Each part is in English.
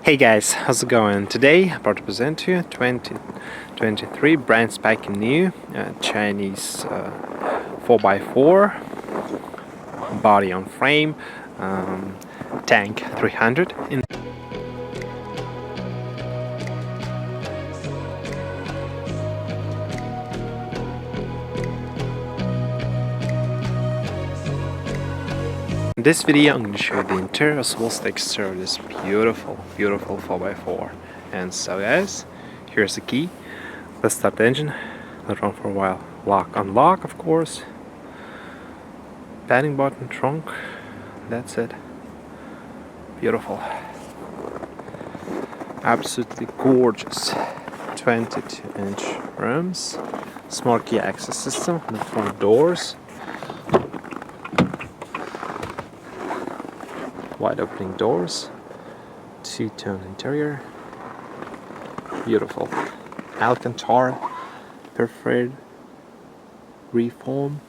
Hey guys, how's it going? Today I'm about to present to you 2023 brand spanking new Chinese 4x4 body on frame tank 300 in. In this video I'm going to show you the interior as well as the exterior of this beautiful 4x4. And so guys, here's the key. Let's start the engine, let it run for a while. Lock, unlock of course. Padding button, trunk, that's it. Beautiful. Absolutely gorgeous. 22-inch rims. Smart key access system on the front doors. Wide opening doors, two-tone interior, beautiful. Alcantara perforated reform.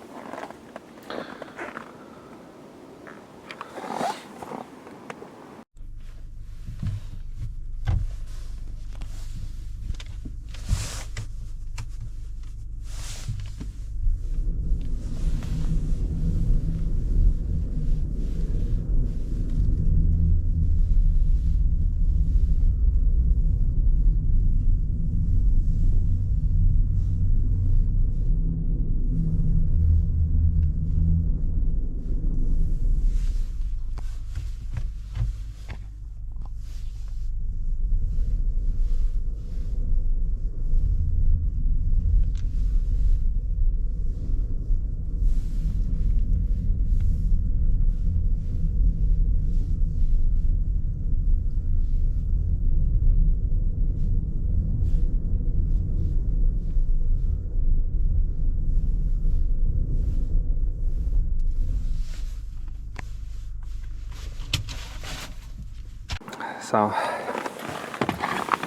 So,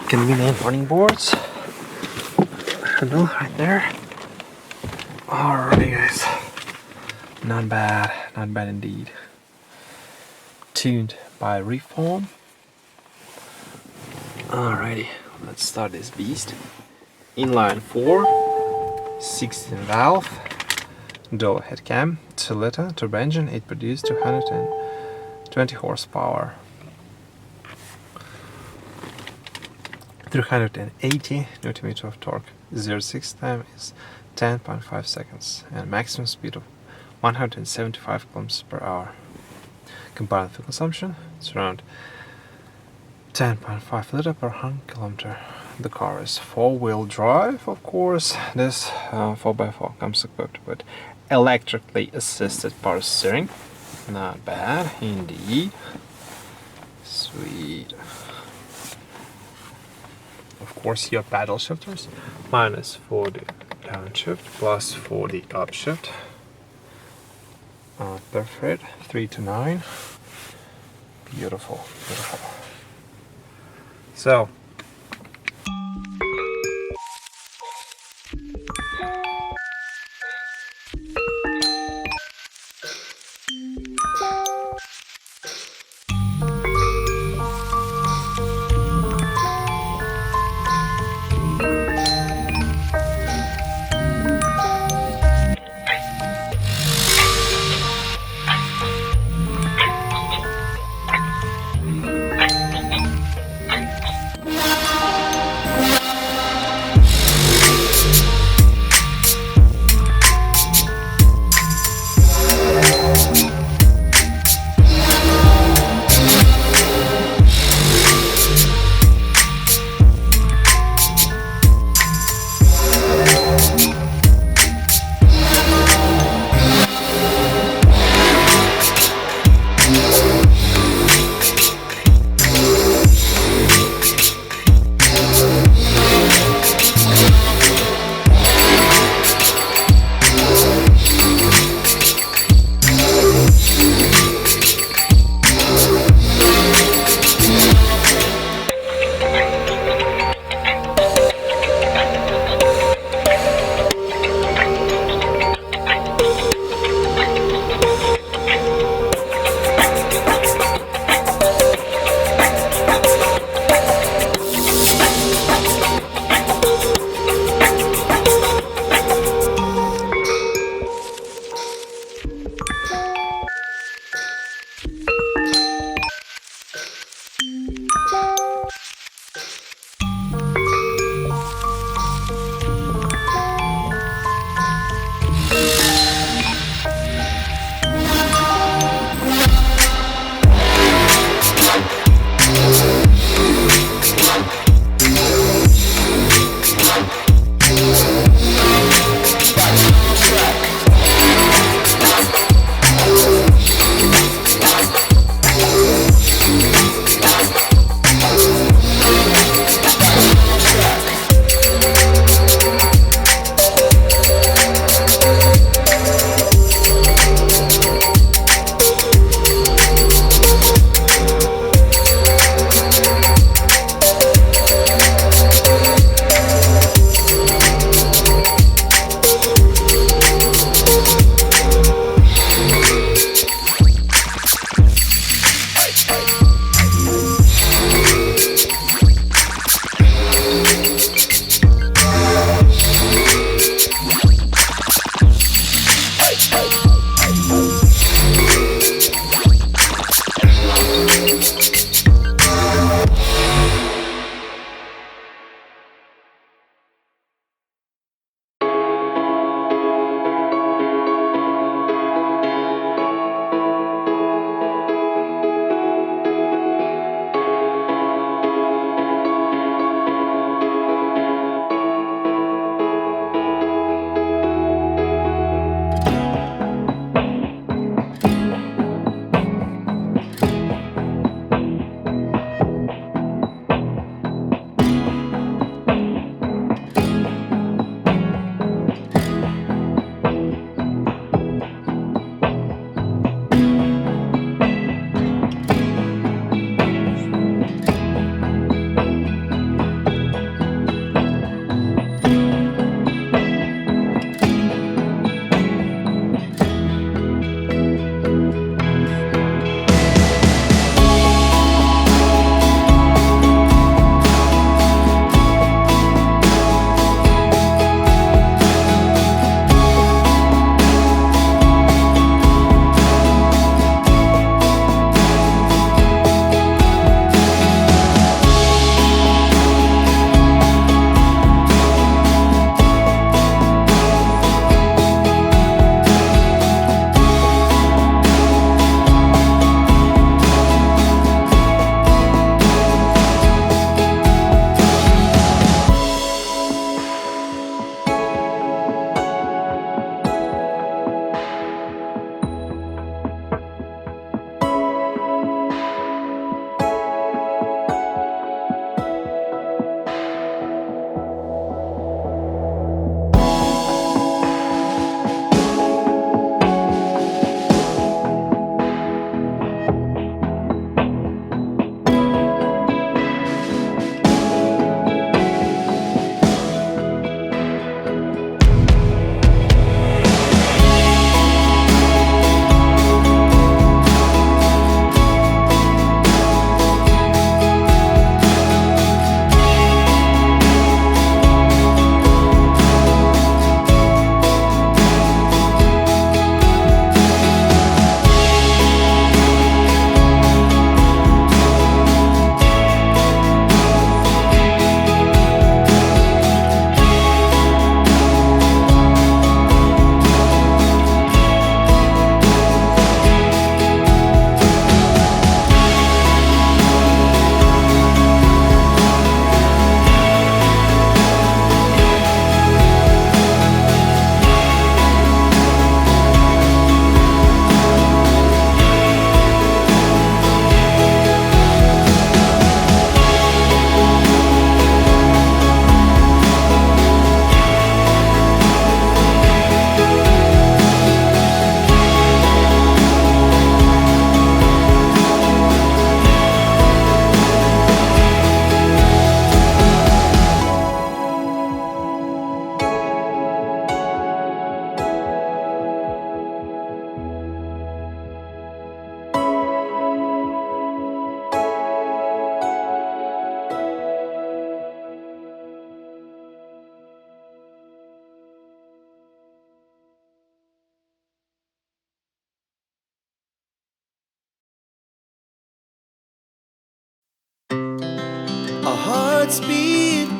convenient running boards. Handle right there. Alrighty, guys. Not bad indeed. Tuned by Reform. Alrighty, let's start this beast. Inline 4, 16 valve, dual head cam, 2-liter turbo engine. It produced 220 horsepower. 380 Nm of torque. 0-6 time is 10.5 seconds and maximum speed of 175 km/h. Combined fuel consumption is around 10.5 liter per 100 km. The car is 4-wheel drive, of course. This 4x4 comes equipped with electrically assisted power steering. Not bad indeed. Sweet. Of course, your paddle shifters, minus for the downshift, plus for the upshift. Perfect, 3 to 9. Beautiful. So, Our hearts beat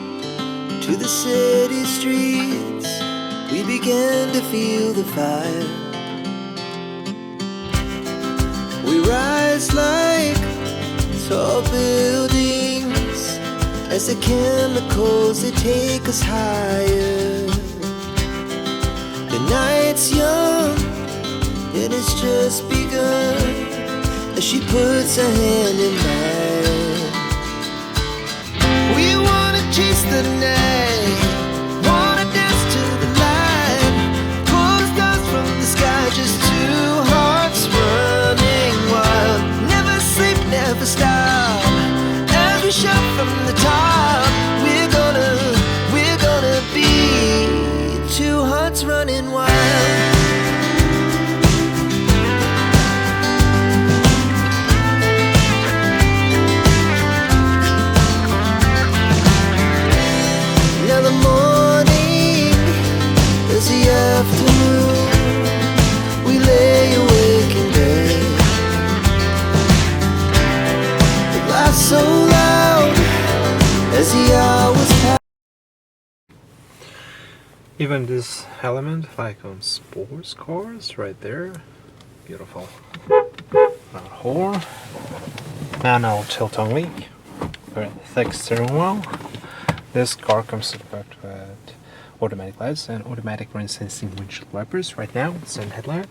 to the city streets. We began to feel the fire. We rise like tall buildings as the chemicals, they take us higher. The night's young and it's just begun as she puts her hand in mine. We wanna chase the night, wanna dance to the light, pull the stars from the sky, just two hearts running wild. Never sleep, never stop, as we shout from the top. We're gonna be two hearts running wild. Now the morning is the afternoon. We lay awake in bed. The laughs so loud as the hours pass. Even this element, like on sports cars, right there, beautiful. Horn, manual tilt only, very thick steering wheel. This car comes equipped with automatic lights and automatic rain sensing windshield wipers. Right now, it's in headlight,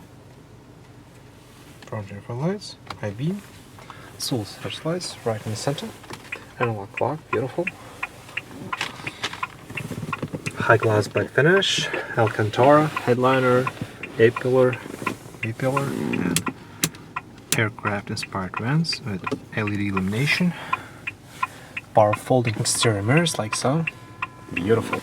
front and lights, high beam, soul searchlights right in the center, analog clock, beautiful. High gloss black finish, Alcantara, headliner, A-pillar, B-pillar, and aircraft inspired vents with LED illumination. Power folding exterior mirrors like so. Beautiful.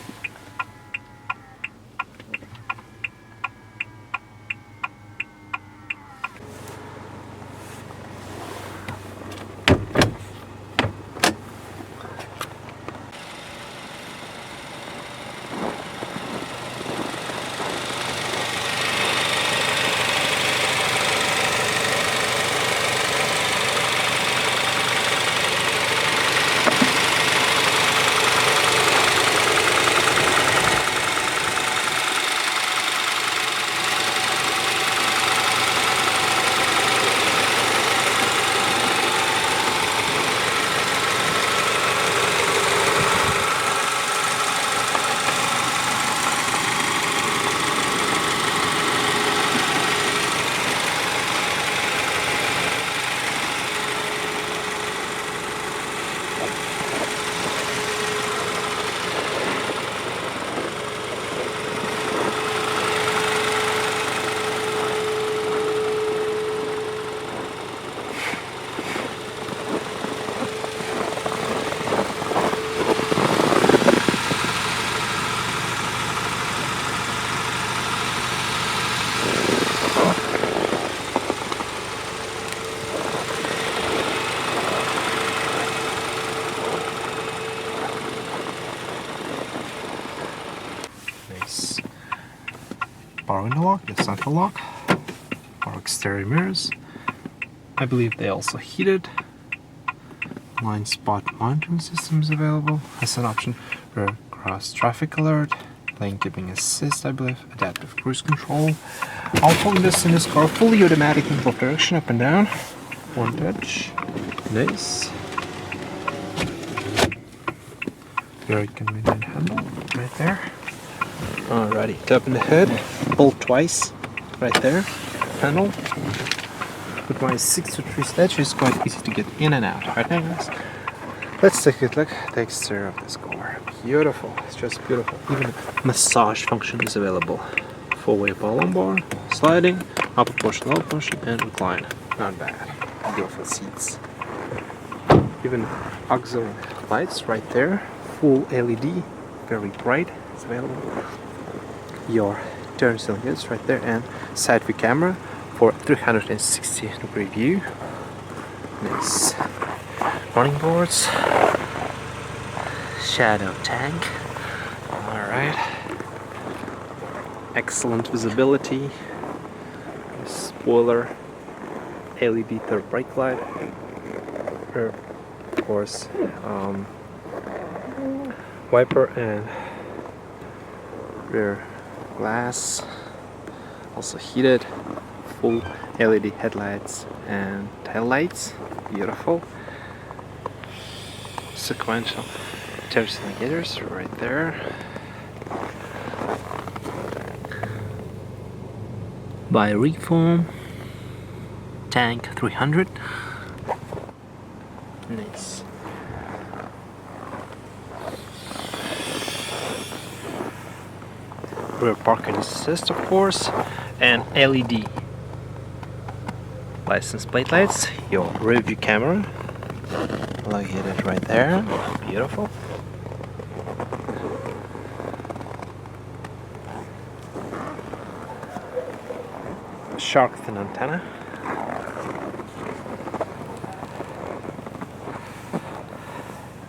Nice. Power window lock, the central lock, power exterior mirrors. I believe they also heated. Blind spot monitoring system is available as an option for cross traffic alert, lane keeping assist, I believe, adaptive cruise control. All this in this car, fully automatic in both direction, up and down. One touch. Nice. Very convenient handle right there. Alrighty, tap in the hood, pull twice, right there, handle. With my 6'3" stature, it's quite easy to get in and out. Right now, guys, let's take a look at the exterior of this car. Beautiful, it's just beautiful. Even massage function is available. Four-way power lumbar, sliding, upper push, lower push, and recline. Not bad. Beautiful seats. Even auxiliary lights right there. Full LED, very bright. It's available. Your turn signals right there, and side view camera for 360-degree view. Nice. Running boards. Shadow tank. Alright. Excellent visibility. Spoiler. LED third brake light. Of course, wiper and rear glass, also heated, full LED headlights and tail lights, beautiful. Sequential turret indicators right there. By Reform Tank 300. Nice. Rear parking assist, of course, and LED license plate lights. Your rear view camera located right there. Beautiful. Shark fin antenna.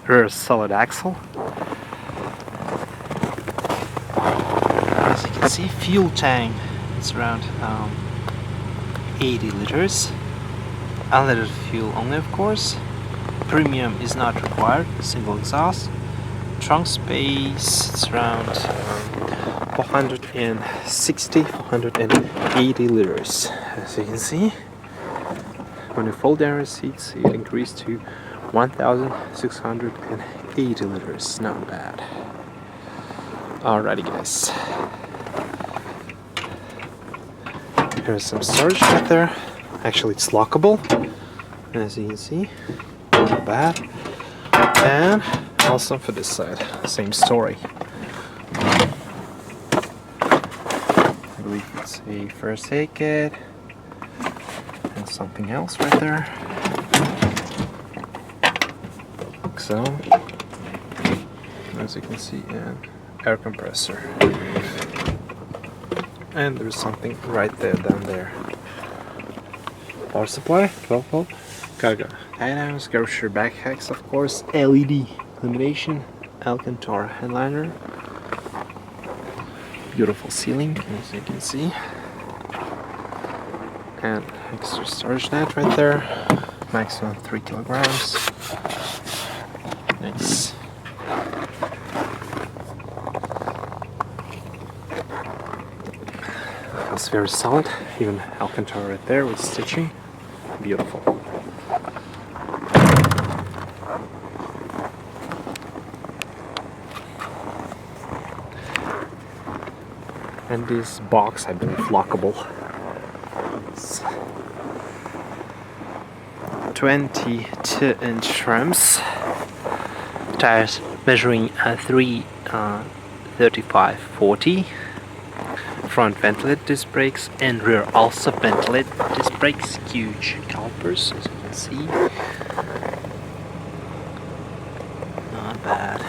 Rear solid axle. As you can see, fuel tank is around 80 liters. Unleaded fuel only, of course. Premium is not required. Single exhaust. Trunk space is around 480 liters. As you can see, when you fold down your seats, it increased to 1,680 liters. Not bad. Alrighty, guys. Here's some storage right there. Actually, it's lockable, as you can see. Not bad. And also for this side, same story. I believe it's a first aid kit and something else right there. So, as you can see, an air compressor. And there's something right there, down there. Power supply, 12 volt. Cargo items, grocery backpacks, of course. LED illumination, Alcantara headliner. Beautiful ceiling, as you can see. And extra storage net right there. Maximum 3 kilograms. Nice. It's very solid, even Alcantara right there with stitching. Beautiful. And this box, I believe, lockable. It's 22-inch rims. Tires measuring 335/40. Front ventilated disc brakes and rear also ventilated disc brakes. Huge calipers, as you can see. Not bad.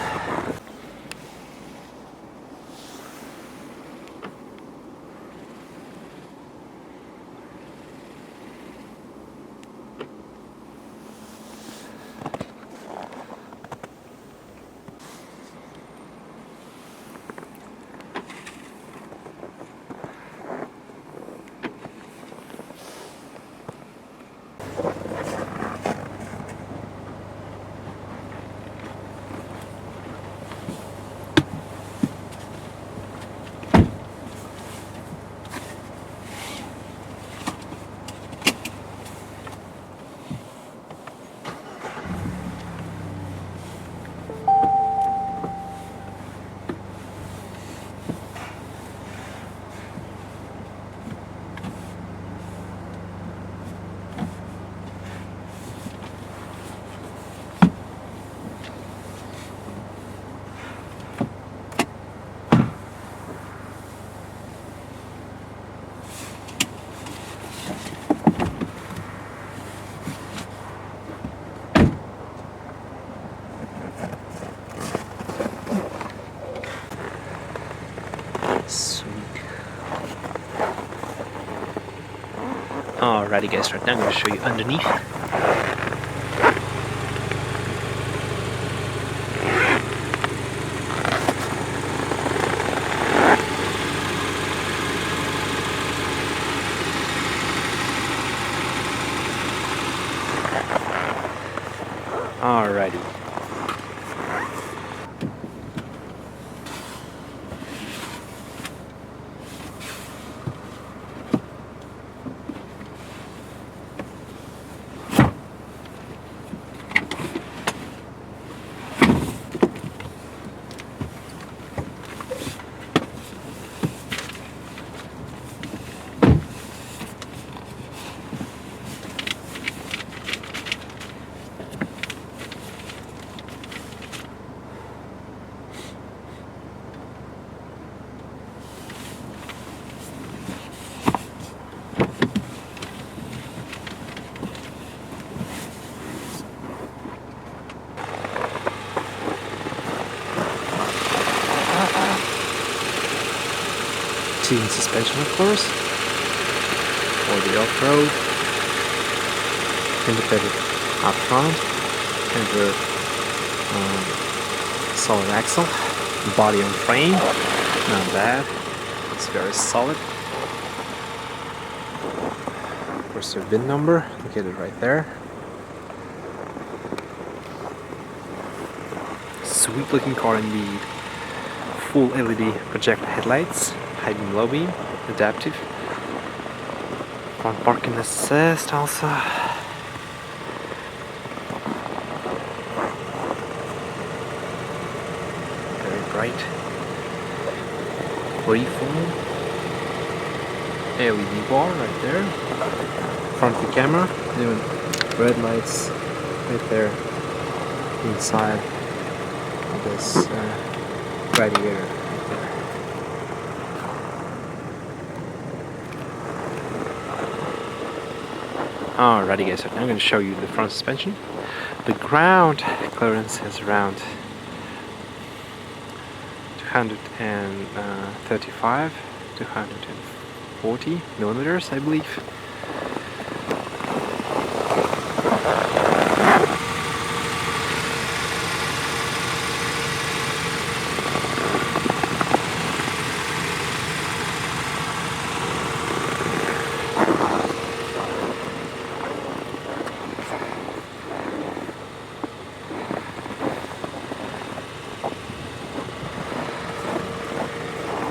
Alrighty guys, right now I'm going to show you underneath. Alrighty. rotating suspension, of course, for the off-road. Independent up front, and the solid axle, body on frame, not bad, it's very solid. Of course the VIN number, located right there. Sweet looking car indeed. Full LED projector headlights, high beam, low beam, adaptive. Front parking assist also. Very bright. Freeform. LED bar right there. Front of the camera, doing red lights right there inside this radiator right there. Alrighty guys, so now I'm going to show you the front suspension. The ground clearance is around 235, 240 millimeters, I believe.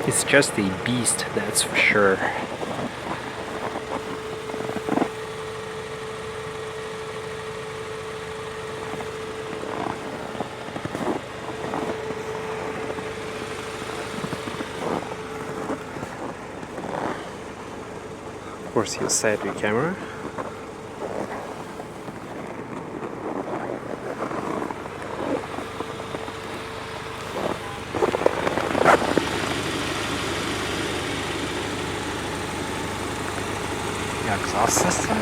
It's just a beast, that's for sure. Of course, your side view camera. Exhaust system.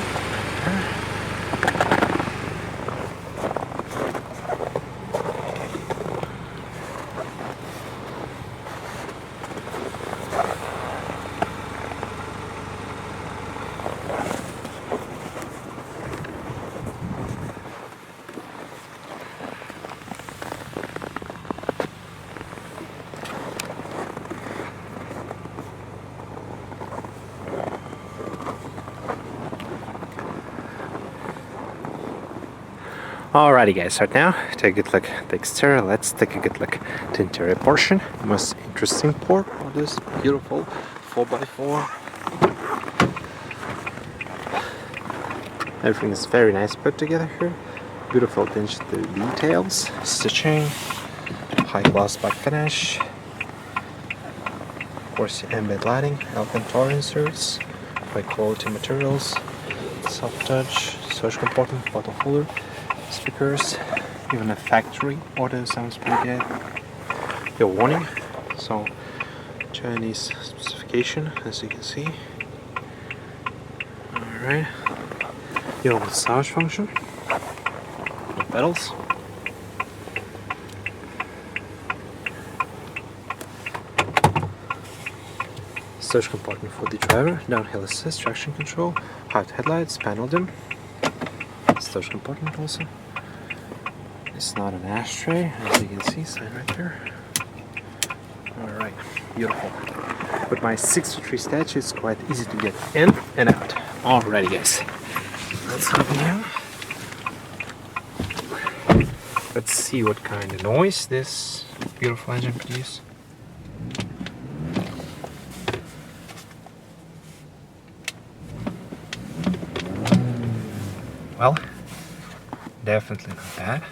Alrighty guys, so now take a good look at the exterior. Let's take a good look at the interior portion. The most interesting part of this beautiful 4x4. Everything is very nice put together here. Beautiful attention to details, stitching, high gloss back finish. Of course, ambient lighting, Alcantara inserts, high quality materials, soft touch, storage compartment, bottle holder. Speakers, even a factory audio sounds pretty good. Your warning, so Chinese specification, as you can see. Alright, your massage function, pedals, storage compartment for the driver, downhill assist, traction control, high headlights, panel dim. Storage compartment also. It's not an ashtray, as you can see, sign right there. Alright, beautiful. With my 6'3" statue, it's quite easy to get in and out. Alrighty guys, let's open here. Let's see what kind of noise this beautiful engine produces. Well, definitely not bad.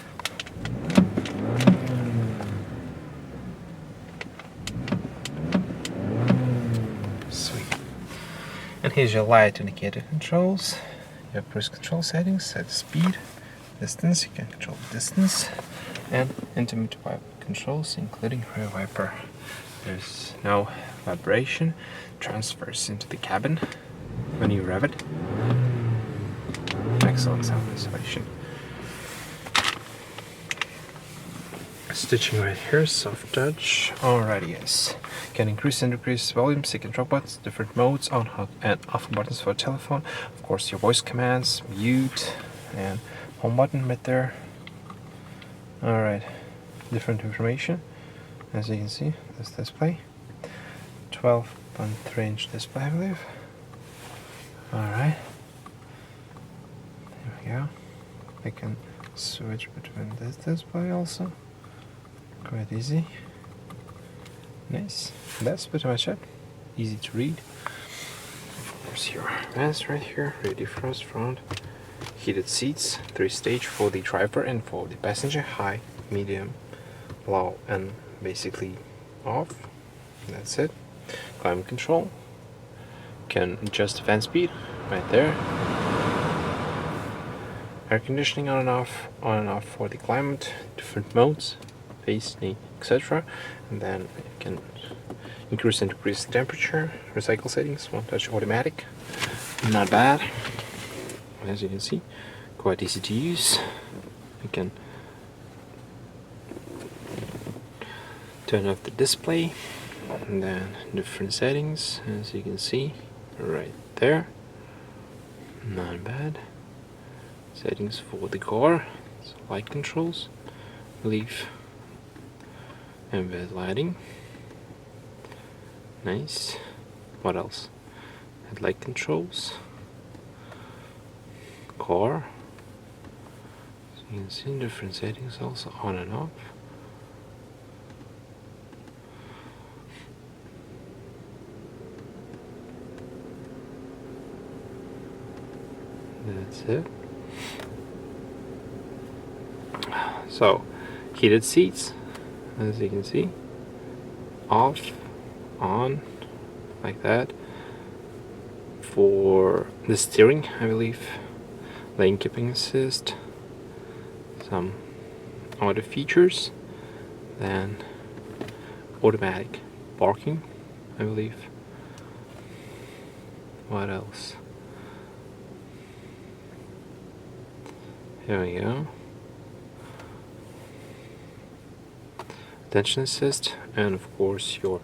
Sweet. And here's your light indicator controls. Your cruise control settings, set speed, distance, you can control the distance, and intimate wiper controls, including rear wiper. There's no vibration, transfers into the cabin when you rev it. Excellent sound isolation. Stitching right here, soft touch. Alrighty, guys. Can increase and decrease volume, stick and drop buttons, different modes, on and off buttons for telephone. Of course, your voice commands, mute, and home button right there. Alright, different information. As you can see, this display. 12.3-inch display, I believe. Alright. There we go. I can switch between this display also. Quite easy. Nice. That's pretty much it. Easy to read. Of course, your vents right here, ready frost front, heated seats, 3-stage for the driver and for the passenger, high, medium, low, and basically off. That's it. Climate control. Can adjust fan speed right there. Air conditioning on and off for the climate, different modes, face, knee, etc. And then you can increase and decrease the temperature, recycle settings, one touch automatic. Not bad. As you can see, quite easy to use. You can turn off the display and then different settings, as you can see right there. Not bad. Settings for the car, so light controls, leaf, ambient lighting. Nice. What else? Headlight controls, car. So you can see different settings also, on and off. That's it. So, heated seats, as you can see, off, on, like that. For the steering, I believe, lane keeping assist, some other features, then automatic parking, I believe. What else? Here we go. Attention assist, and of course your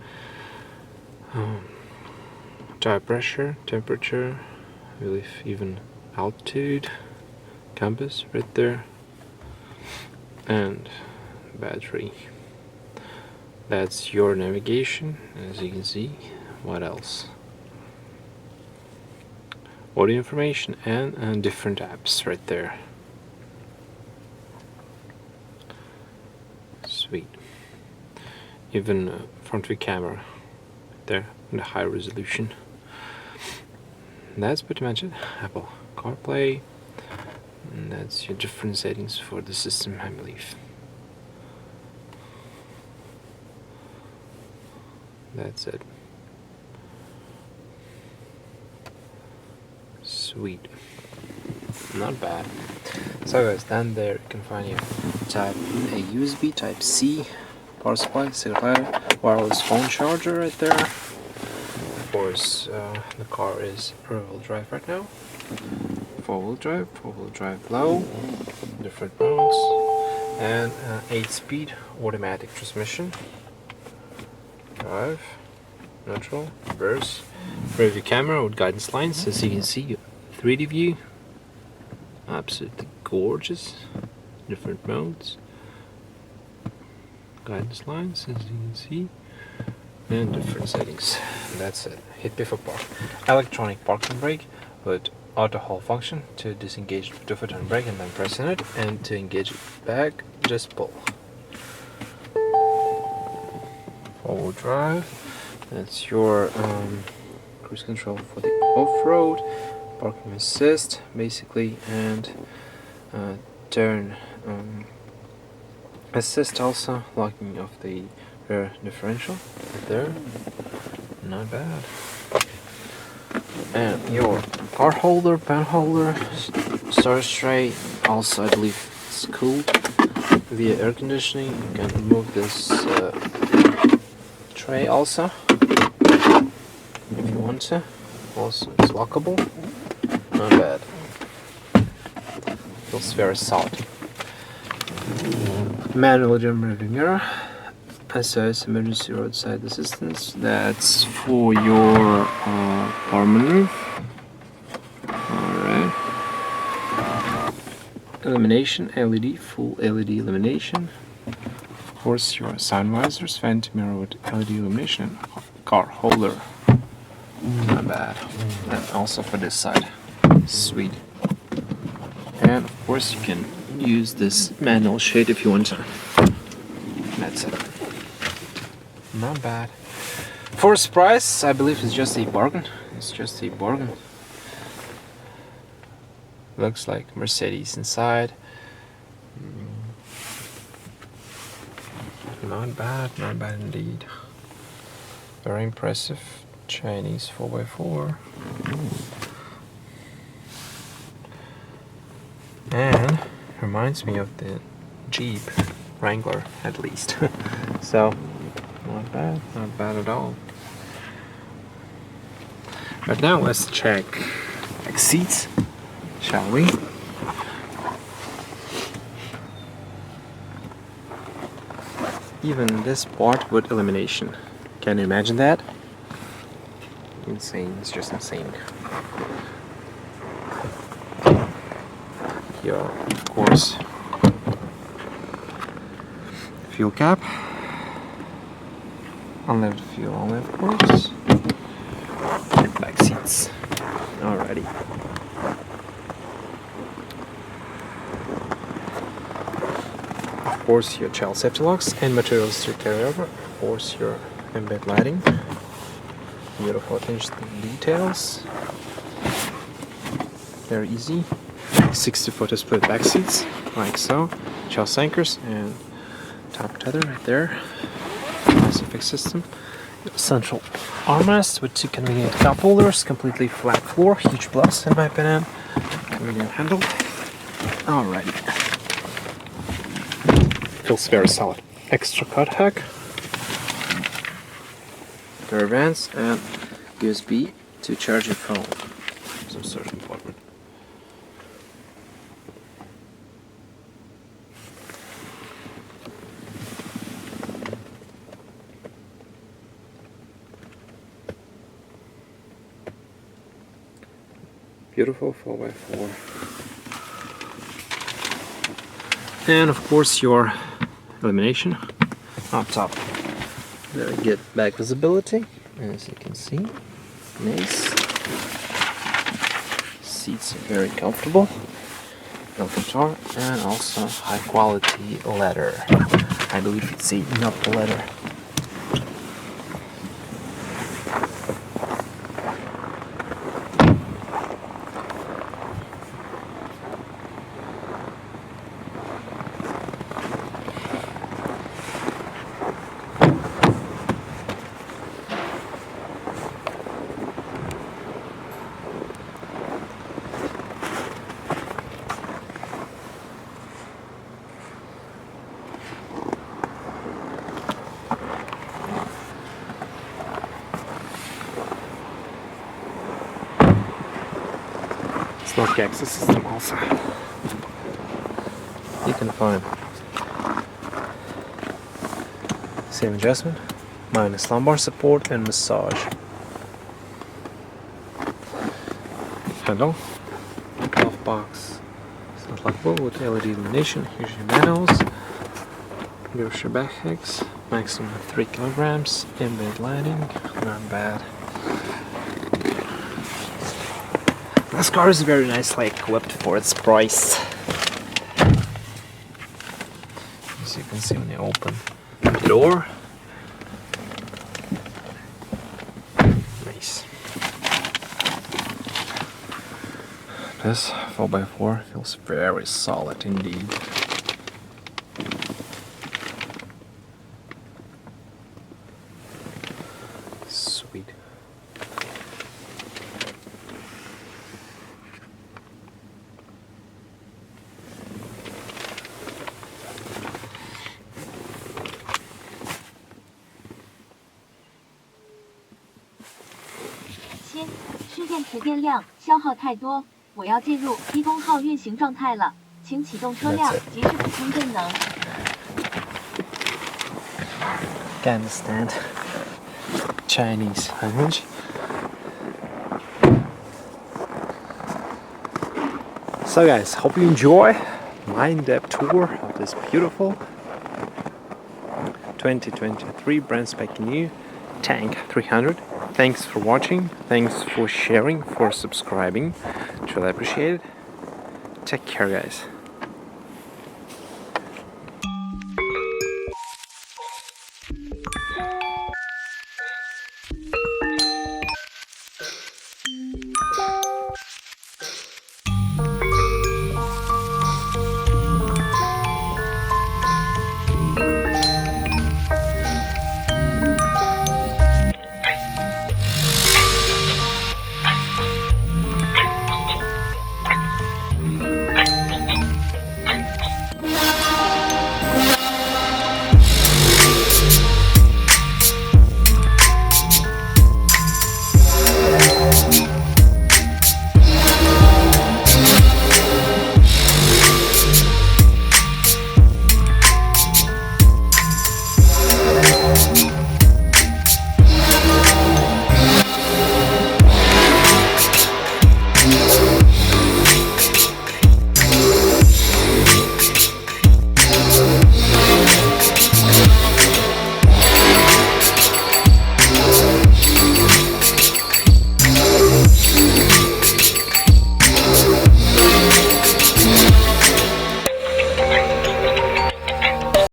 tire pressure, temperature, I believe even altitude, compass right there, and battery. That's your navigation, as you can see. What else? Audio information and different apps right there. Sweet. Even front view camera there in the high resolution. And that's pretty much it. Apple CarPlay, and that's your different settings for the system, I believe. That's it. Sweet. Not bad. So guys, down there you can find your type A USB, type C, power supply, wireless phone charger right there. Of course, the car is rear-wheel drive right now. Four-wheel drive low, different modes, and 8-speed automatic transmission. Drive, neutral, reverse, rear view camera with guidance lines, as you can see, 3D view, absolutely gorgeous, different modes, guidance lines, as you can see, and different settings. And that's it. Hit before park. Electronic parking brake with auto hold function. To disengage, put your foot on brake and then press on it, and to engage it back, just pull. Four-wheel drive. That's your cruise control for the off-road, parking assist basically, and turn assist also, locking off the rear differential right there. Not bad. And your card holder, pen holder, storage tray, also I believe it's cooled via air conditioning. You can remove this tray also if you want to. Also it's lockable. Not bad. Feels very solid. manual rearview mirror, SOS emergency roadside assistance. That's for your power move. Alright. Illumination, LED, full LED illumination. Of course, your sun visors, vent mirror with LED illumination, car holder. Not bad. And also for this side. Sweet. And of course, you can use this manual shade if you want to. That's it. Not bad. For its price, I believe it's just a bargain. It's just a bargain. Looks like Mercedes inside. Not bad indeed. Very impressive Chinese 4x4. And reminds me of the Jeep Wrangler at least. So not bad at all. But now let's check seats, shall we? Even this part with illumination. Can you imagine that? Insane, it's just insane. Here, of course, fuel cap. Unleaded fuel only, of course. And back seats. Alrighty. Of course, your child safety locks and materials to carry over. Of course, your embed lighting. Beautiful attention to details. Very easy. 60-foot split back seats, like so. Child anchors and top tether right there. Pacific system. Central armrest with 2 convenient cup holders. Completely flat floor. Huge plus in my opinion. Convenient handle. Alrighty. Feels very solid. Extra cut hack. Rubber bands and USB to charge your phone. Some sort of compartment. Beautiful 4x4. And of course your illumination up top. Very good back visibility, as you can see. Nice. Seats are very comfortable. Velcro and also high quality leather. I believe it's a nut leather. Snork access system also. You can find same adjustment, minus lumbar support and massage. Handle, glove box, it's not lockable with LED illumination. Here's your manuals. Here's your backpacks, maximum 3 kilograms, embed lighting, not bad. This car is very nicely equipped for its price. As you can see when you open the door. Nice. This 4x4 feels very solid indeed. Sweet.失电池电量消耗太多，我要进入低功耗运行状态了，请启动车辆，及时补充电能。Can't understand Chinese language. So guys, hope you enjoy my in-depth tour of this beautiful 2023 brand spanking new Tank 300. Thanks for watching, thanks for sharing, for subscribing. Truly appreciate it. Take care, guys.